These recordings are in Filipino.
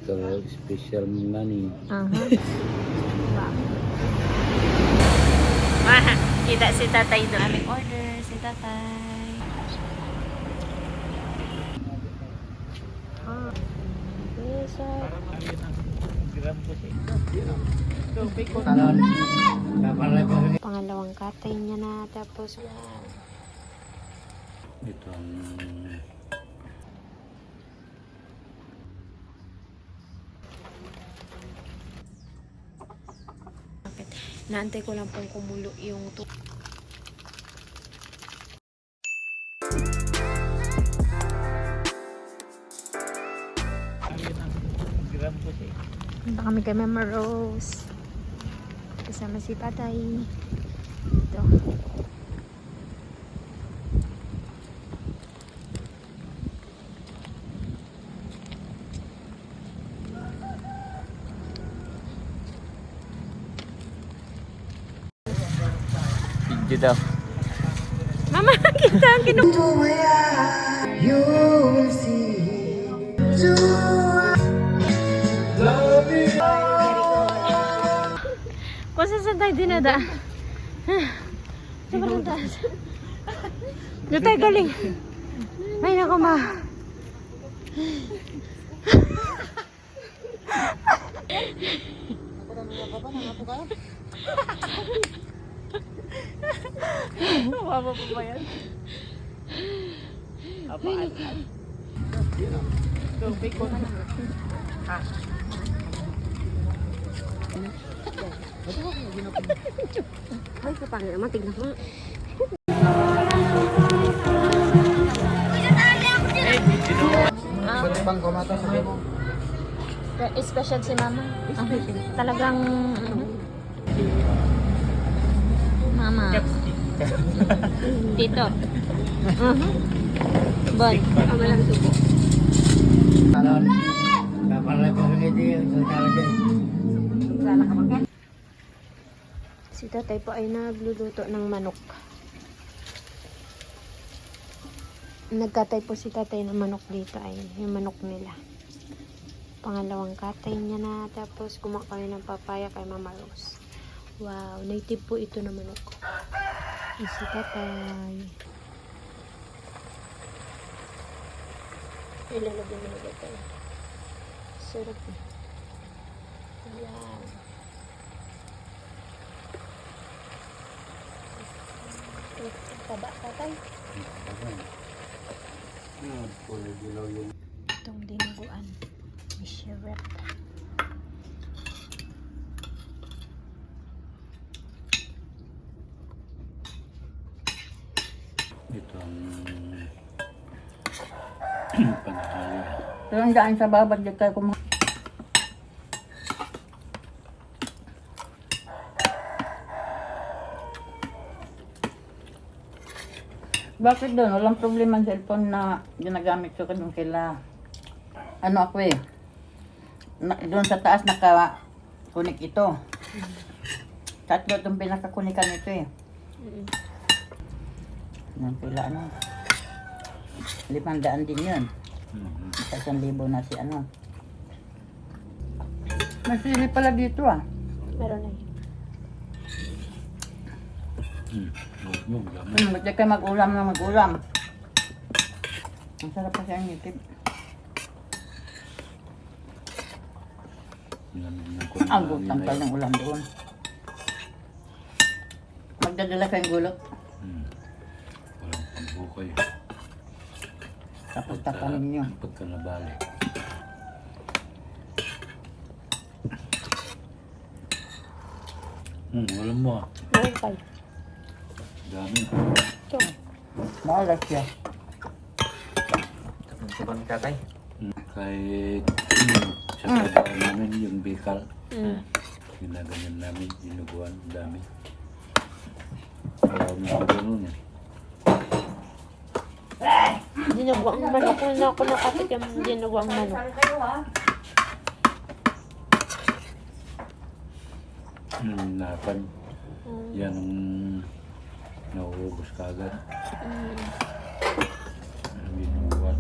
Ito, special money. Kita si tatay doon. Aming order si tatay. Pangalawang katay niya na. Tapos Ito ang naantay ko lang pong kumulo yung punta kami kay Mama Rose kasama si tatay. Ito video daw. Mama, kita ang kung saan tayo dinada. Sobrang taas. Doon tayo galing. Ay, naku ma. Mama po ba yan? Apaan? Tubig ko na. Ha? Ay, kapangin naman. Tignan mo. Special si mama. Talagang mama. Tito. Bon. Amalang subo. Si tatay po ay nagluluto ng manok. Nagkatay po si tatay ng manok dito ay yung manok nila. Pangalawang katay niya na. Tapos kumuha kami ng papaya kay Mama Rose. Wow, native po ito na manok. Ay, si tatay. Ilalagay mo na tatay. Sarap eh. Wow. Taba tatay. Itong dinuguan. May shrimp. Ito ang panahali. Pero ang daan sa babag dyan kayo kumuha. Bakit doon? Walang problema ang cellphone na ginagamit ko doon kila. Ano ako eh. Doon sa taas naka-connect ito. Tatlo itong pinaka-connectan ito eh. Yan pila ano. 500 din yun. Sa 1,000 na si ano. May sili pala dito ah. Meron na yun. Ba't kayo mag-ulam na mag-ulam? Ang sarap pa siya ang ngitib. Ang gutang pa ng ulam doon. Magdadala kayong gulot. Walang pambukay. Tapos takanin nyo. Pagka nabali. Walang mo ah. Meron kayo. Dami. Ito. Maalas siya. Sabang tatay. Kahit sa trabaho namin yung bikal. Ginaganyan namin, dinuguan, dami. Ayaw na ako ganun eh. Dinuguang manok. Kung na ako nakatikim, dinuguang manok. Napan. Yan ang nauubos kagad. Ang dinuguan.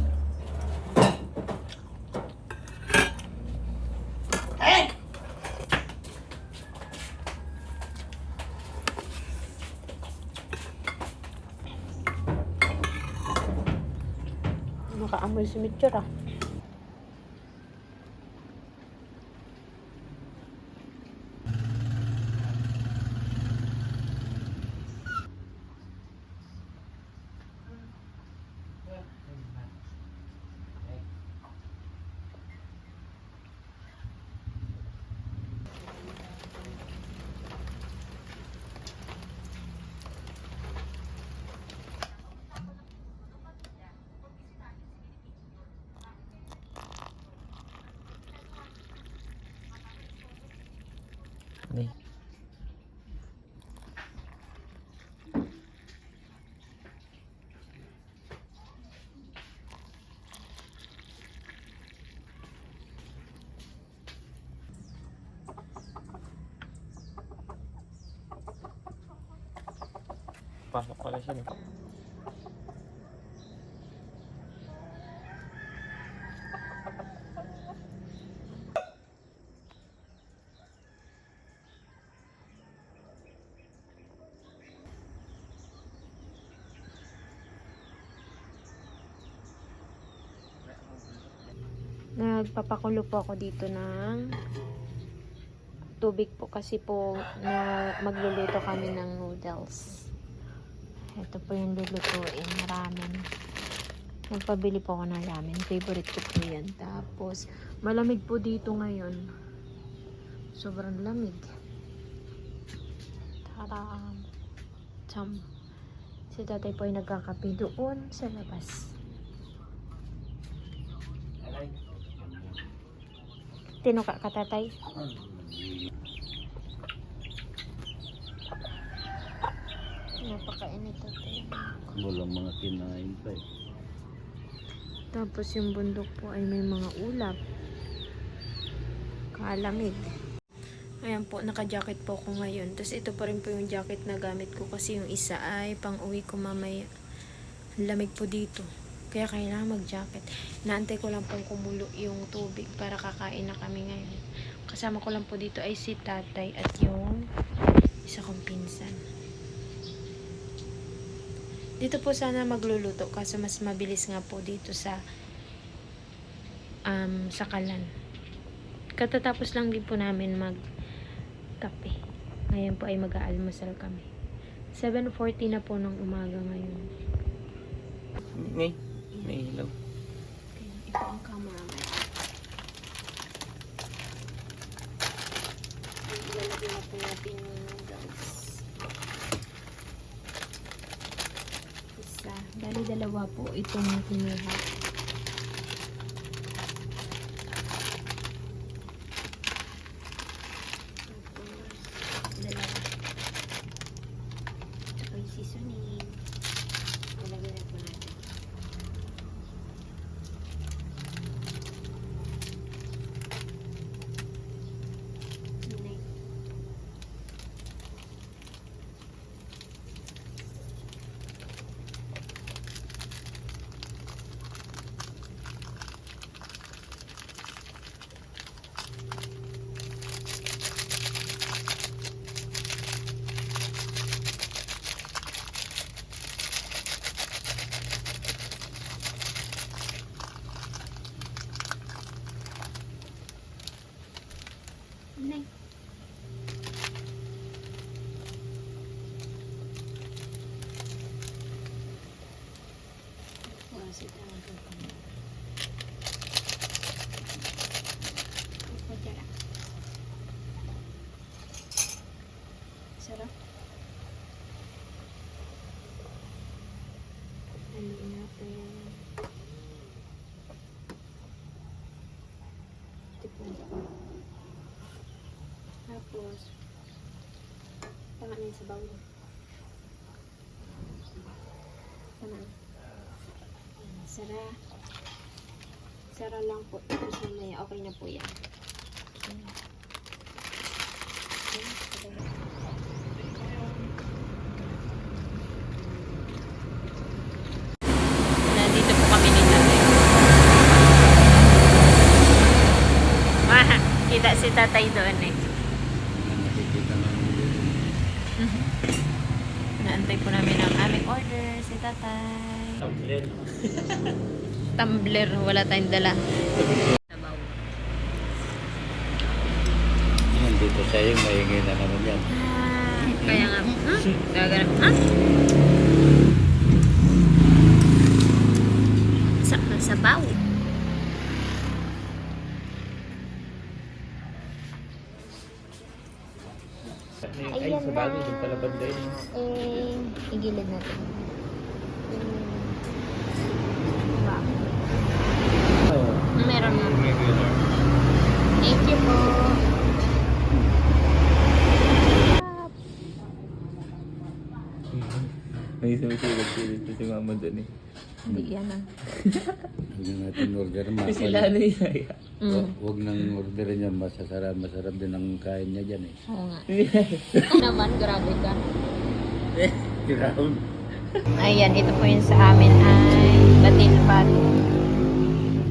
Nakaamoy si Mitchell ah. Nih. Pasok pala siya. No? Nagpapakulo po ako dito ng tubig po kasi po na magluluto kami ng noodles. Ito po yung lulutuin na ramen. Nagpabili po ako ng ramen. Favorite ko po yan. Tapos, malamig po dito ngayon. Sobrang lamig. Taram. Tsam. Si tatay po ay nagkakape doon sa labas. Tinuka ka, tatay? Napakainit, tatay. Walang mga kinain pa eh. Tapos yung bundok po ay may mga ulap. Kalamig. Ayan po, naka-jacket po ako ngayon. Tapos ito pa rin po yung jacket na gamit ko kasi yung isa ay pang uwi ko mamaya. Lamig po dito. Kaya kailangan mag-jacket. Naantay ko lang pong kumulo yung tubig para kakain na kami ngayon. Kasama ko lang po dito ay si tatay at yung isa kong pinsan. Dito po sana magluluto kaso mas mabilis nga po dito sa Sakalan. Katatapos lang din po namin magkape. Ngayon po ay mag-aalmusal kami. 7:40 na po ng umaga ngayon. Nih. May ilaw. Okay, ito ang camera. Ilalagay na po natin yung noodles. Isa. Dali dalawa po itong kinuha. Tapos, dalawa. Tsaka yung seasoning. Ilalagay na po natin. Nay. Wasit ang gagawin. Pagkara. Sarap. Haluin natin. Tipon. Tapos, tangan sa bawang. Tangan. Sara. Sara lang po. Tapos mamaya, okay na po yan. Nandito po kami ni tatay. Kita si tatay doon eh. Nakikita namin dito. Naantay po namin ang aming order si tatay. Tumbler. Tumbler, wala tayong dala. Sabaw. Yan, dito sa'yo, maingay na naman yan. Kaya nga, gaganap, sabaw. Ay, sa bagay, yung pala banda yun. Igilid natin. Wow. Oo. Meron nga. Thank you po. May sumisilip-silip si mama doon eh. Hindi yan ah. Hindi natin order. Sila ano yun? Huwag nang orderin yan. Masarap din ang kain niya dyan eh. Oo nga. Ito naman, grabe ka. Ground. Ayan, ito po yun sa amin ay batil patong.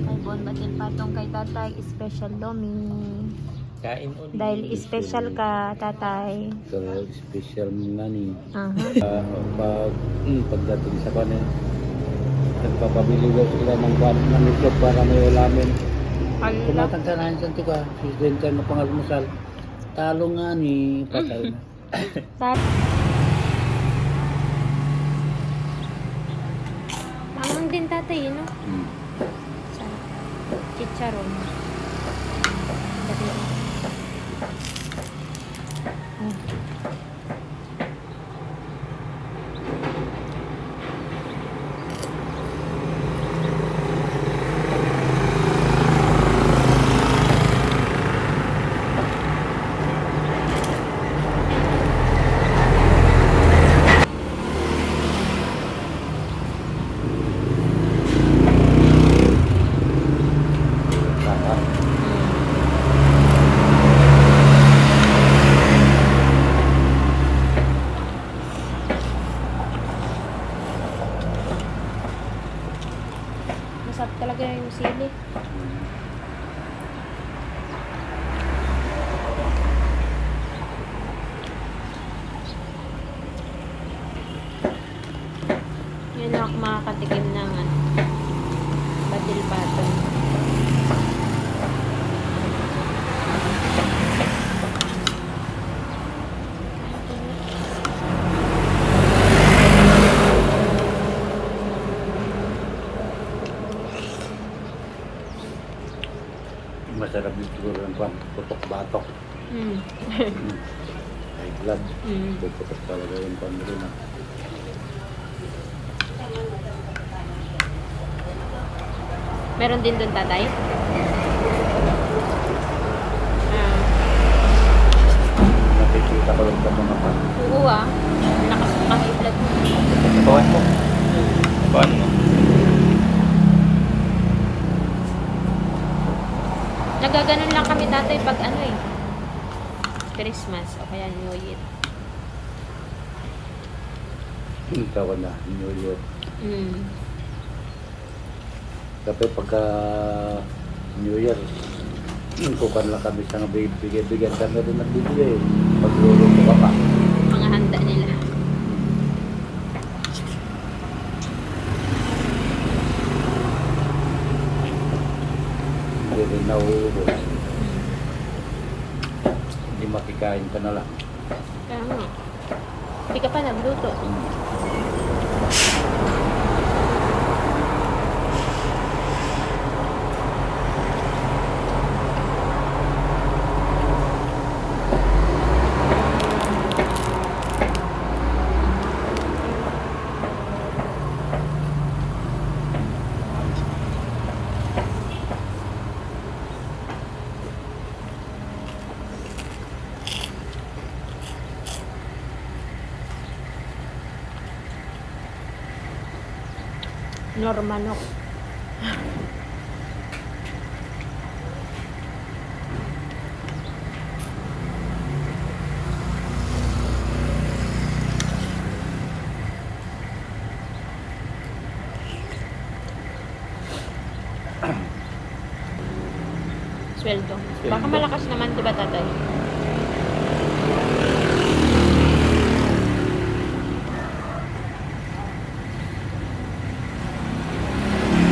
Ay, bon batil patong kay tatay, special lomi. Kain ulit. Dahil special ka, tatay. So, special nga ni. Aha. Pagdating sa kanin, nagpapabili daw sila ng itlog para may ulamin. Hala. Tumatagtanahan sa ka, presidente na pangalmusal. Talo nga ni patay na. Mamang din tatay, no? Hmm. Sarap. Chicharon. Dali. Oh. Masarap talaga yung sili. Ngayon lang ako makakatikim ng batil patong. Masarap din siguro ng putok-batok. High blood. Puputok talaga yung pandro na. Meron din doon tatay? Nakikita ko lang sa mga pan. Oo ah. Nakasukang i-vlog mo. Bawan mo. Bawan mo. Nagaganon lang kami tatay pag ano eh. Christmas o kaya New Year. Ikaw na, New Year. Tapi pagka New Year, kukan lang kami sa bigyan kami rin nagbibigay. Pagluluto ka pa. Mga handa nila. Hindi rin nauubos. Hindi makikain ka na lang. Kaya nga. Hindi ka pa nagluto. Normanok. sweldo. Baka malakas naman, di ba tatay?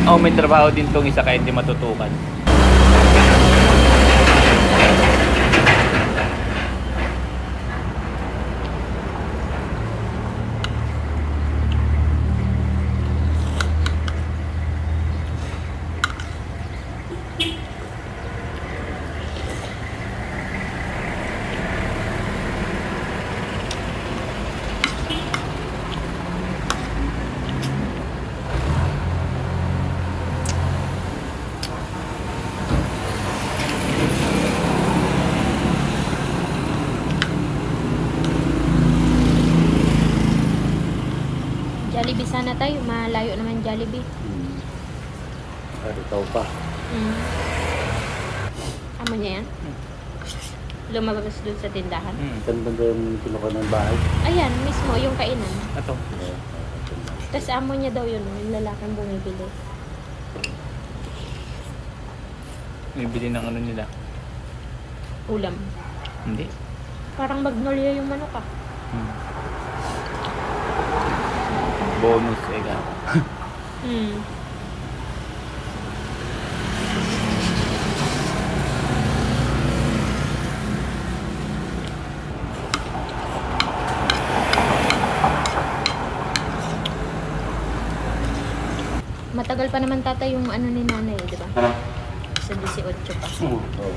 Oh, may trabaho din tong isa kaya hindi matutukan. Jollibee sana tayo. Malayo naman Jollibee. Ikaw pa. Tama niya yan? Lumabas dun sa tindahan. Saan ba yung kinuha ng bahay? Ayan, mismo, yung kainan. Ato. Tapos amo niya daw yun, yung lalaking bumibili. May bili ng ano nila. Ulam. Hindi. Parang magnolia yung manok ah. Bonus eh ka. Matagal pa naman tata yung ano ni nanay, di ba? Sa 18 pa. Oo.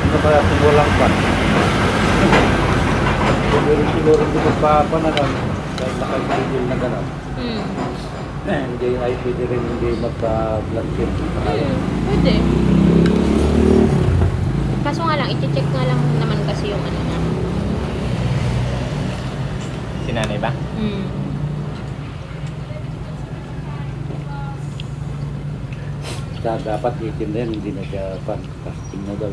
Ano kaya kung walang pa? Siguro hindi magpapanagan dahil nakagigil na gano'n. Hindi ay pwede rin hindi magpa-blood film. Pwede. Kaso nga lang, iti-check nga lang naman kasi yung ano na. Si nanay ba? Kaya dapat itim na yan, hindi na siya casting na daw.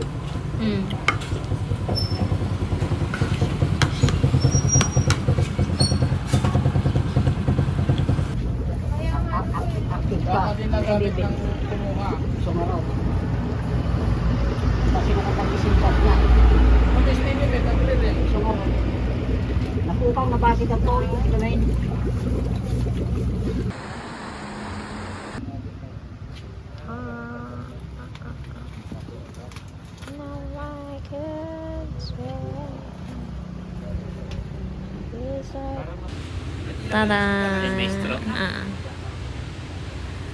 Tada!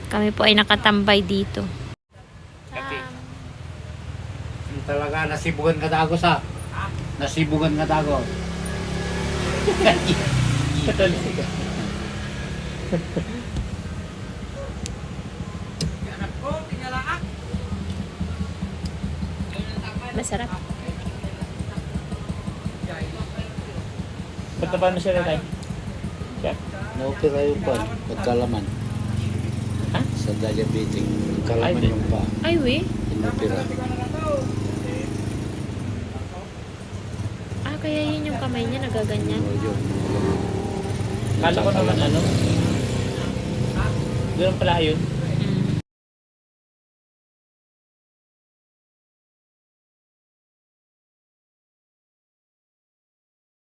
Kami po ay nakatambay dito. Talaga, nasibugan ka dago sa. Nasibugan ka dago. Masarap. Punta pa na siya tayo? Chef? Naopera yung pa, pagkalaman. Ha? Sa diabetic, pagkalaman Ay, yung pa. Ay, we. Inopera. Ah, kaya yun yung kamay niya nagaganyan. Yun. Kala ko naman ano. Doon pala yun.